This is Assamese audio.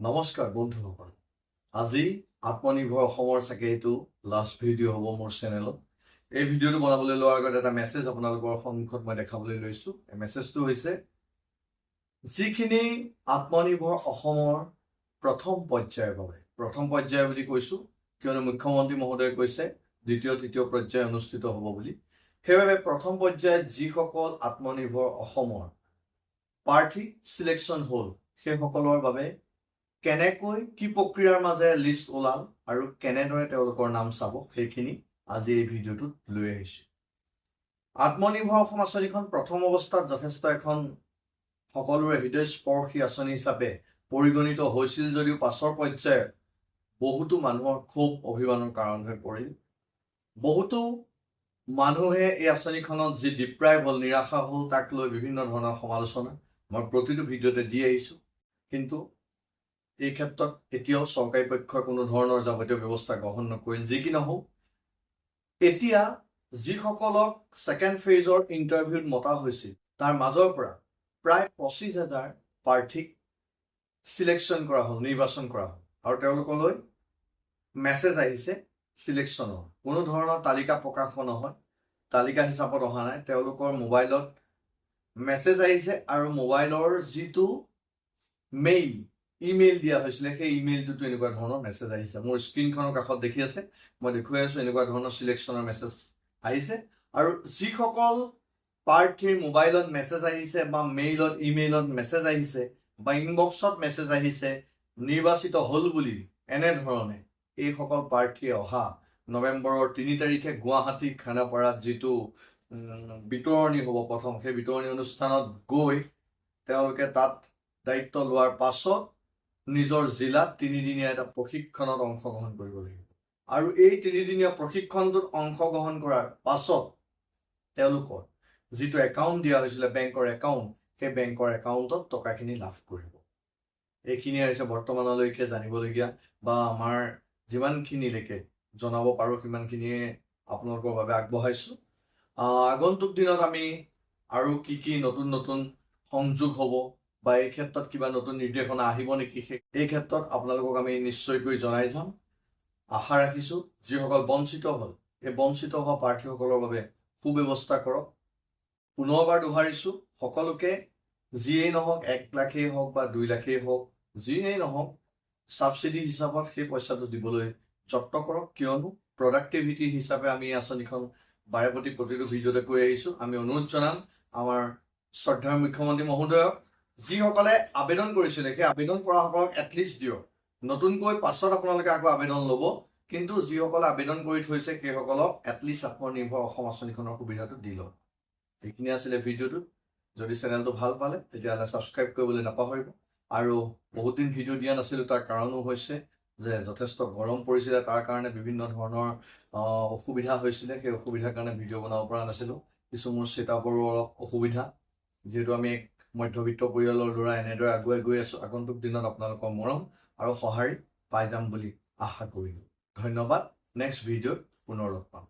নমস্কাৰ বন্ধুসকল। আজি আত্মনিৰ্ভৰ অসমৰ চাগে এইটো লাষ্ট ভিডিঅ' হ'ব মোৰ চেনেলত। এই ভিডিঅ'টো বনাবলৈ লোৱাৰ আগত এটা মেছেজ আপোনালোকৰ সন্মুখত মই দেখাবলৈ লৈছোঁ। এই মেছেজটো হৈছে যিখিনি আত্মনিৰ্ভৰ অসমৰ প্ৰথম পৰ্যায় বুলি কৈছোঁ কিয়নো মুখ্যমন্ত্ৰী মহোদয়ে কৈছে দ্বিতীয় তৃতীয় পৰ্যায় অনুষ্ঠিত হ'ব বুলি। সেইবাবে প্ৰথম পৰ্যায়ত যিসকল আত্মনিৰ্ভৰ অসমৰ প্ৰাৰ্থী চিলেকশ্যন হ'ল সেইসকলৰ বাবে কেনেকৈ কি প্ৰক্ৰিয়াৰ মাজেৰে লিষ্ট ওলাল আৰু কেনেদৰে তেওঁলোকৰ নাম চাব সেইখিনি আজি এই ভিডিঅ'টোত লৈ আহিছোঁ। আত্মনিৰ্ভৰ অসম আঁচনিখন প্ৰথম অৱস্থাত যথেষ্ট এখন সকলোৰে হৃদয়স্পৰ্শী আঁচনি হিচাপে পৰিগণিত হৈছিল যদিও পাছৰ পৰ্যায়ত বহুতো মানুহৰ ক্ষোভ অভিমানৰ কাৰণ হৈ পৰিল। বহুতো মানুহে এই আঁচনিখনত যি ডিপ্ৰাইভ হ'ল, নিৰাশা হ'ল, তাক লৈ বিভিন্ন ধৰণৰ সমালোচনা মই প্ৰতিটো ভিডিঅ'তে দি আহিছোঁ। কিন্তু এই ক্ষেত্ৰত এতিয়াও চৰকাৰী পক্ষই কোনো ধৰণৰ যাৱতীয় ব্যৱস্থা গ্ৰহণ নকৰিল। যি কি নহওক, এতিয়া যিসকলক ছেকেণ্ড ফেজৰ ইণ্টাৰভিউত মতা হৈছিল তাৰ মাজৰ পৰা প্ৰায় 25,000 প্ৰাৰ্থীক চিলেকশ্যন কৰা হ'ল, নিৰ্বাচন কৰা হ'ল আৰু তেওঁলোকলৈ মেছেজ আহিছে চিলেকশ্যনৰ। কোনো ধৰণৰ তালিকা প্ৰকাশ নহয়, তালিকা হিচাপত অহা নাই। তেওঁলোকৰ মোবাইলত মেছেজ আহিছে আৰু মোবাইলৰ যিটো ইমেইল দিয়া হৈছিলে সেই ইমেইলটোতো এনেকুৱা ধৰণৰ মেছেজ আহিছে। মোৰ স্ক্ৰীনখনৰ কাষত দেখি আছে, মই দেখুৱাই আছোঁ এনেকুৱা ধৰণৰ চিলেকশ্যনৰ মেছেজ আহিছে। আৰু যিসকল প্ৰাৰ্থীৰ মোবাইলত মেছেজ আহিছে বা ইমেইলত মেছেজ আহিছে বা ইনবক্সত মেছেজ আহিছে নিৰ্বাচিত হ'ল বুলি এনেধৰণে এইসকল প্ৰাৰ্থীয়ে অহা নৱেম্বৰৰ 3 তাৰিখে গুৱাহাটী খানাপাৰাত যিটো বিতৰণি হ'ব প্ৰথম, সেই বিতৰণি অনুষ্ঠানত গৈ তেওঁলোকে তাত দায়িত্ব লোৱাৰ পাছত নিজৰ জিলাত 3দিনীয়া এটা প্ৰশিক্ষণত অংশগ্ৰহণ কৰিব লাগিব। আৰু এই 3দিনীয়া প্ৰশিক্ষণটোত অংশগ্ৰহণ কৰাৰ পাছত তেওঁলোকৰ যিটো একাউণ্ট দিয়া হৈছিলে বেংকৰ একাউণ্ট, সেই বেংকৰ একাউণ্টত টকাখিনি লাভ কৰিব। এইখিনিয়ে হৈছে বৰ্তমানলৈকে জানিবলগীয়া বা আমাৰ যিমানখিনিলৈকে জনাব পাৰোঁ সিমানখিনিয়ে আপোনালোকৰ বাবে আগবঢ়াইছোঁ। আগন্তুক দিনত আমি আৰু কি নতুন সংযোগ হ'ব বা এই ক্ষেত্ৰত কিবা নতুন নিৰ্দেশনা আহিব নেকি, এই ক্ষেত্ৰত আপোনালোকক আমি নিশ্চয়কৈ জনাই যাম। আশা ৰাখিছোঁ যিসকল বঞ্চিত হ'ল এই বঞ্চিত হোৱা প্ৰাৰ্থীসকলৰ বাবে সুব্যৱস্থা কৰক। পুনৰবাৰ দোহাৰিছোঁ, সকলোকে যিয়েই নহওক 1 লাখেই হওক বা 2 লাখেই হওক, যিয়েই নহওক ছাবচিডি হিচাপত সেই পইচাটো দিবলৈ যত্ন কৰক। কিয়নো প্ৰডাক্টিভিটি হিচাপে আমি এই আঁচনিখন বাৰে প্ৰতি প্ৰতিটো ভিডিঅ'তে কৈ আহিছোঁ। আমি অনুৰোধ জনাম আমাৰ শ্ৰদ্ধাৰ মুখ্যমন্ত্ৰী মহোদয়ক, যিসকলে আবেদন কৰিছিলে সেই আবেদন কৰাসকলক এটলিষ্ট দিয়ক। নতুনকৈ পাছত আপোনালোকে আকৌ আবেদন ল'ব, কিন্তু যিসকলে আবেদন কৰি থৈছে সেইসকলক এটলিষ্ট আত্মনিৰ্ভৰ অসম আঁচনিখনৰ সুবিধাটো দি লওক। এইখিনি আছিলে ভিডিঅ'টোত। যদি চেনেলটো ভাল পালে তেতিয়াহ'লে ছাবস্ক্ৰাইব কৰিবলৈ নাপাহৰিব। আৰু বহুত দিন ভিডিঅ' দিয়া নাছিলোঁ, তাৰ কাৰণো হৈছে যে যথেষ্ট গৰম পৰিছিলে, তাৰ কাৰণে বিভিন্ন ধৰণৰ অসুবিধা হৈছিলে। সেই অসুবিধাৰ কাৰণে ভিডিঅ' বনাব পৰা নাছিলোঁ। কিছু মোৰ ছেটআপৰো অলপ অসুবিধা, যিহেতু আমি এক মধ্যবিত্ত পৰিয়ালৰ ল'ৰা এনেদৰে আগুৱাই গৈ আছোঁ। আগন্তুক দিনত আপোনালোকৰ মৰম আৰু সঁহাৰি পাই যাম বুলি আশা কৰিলোঁ। ধন্যবাদ। নেক্সট ভিডিঅ'ত পুনৰ লগ পাম।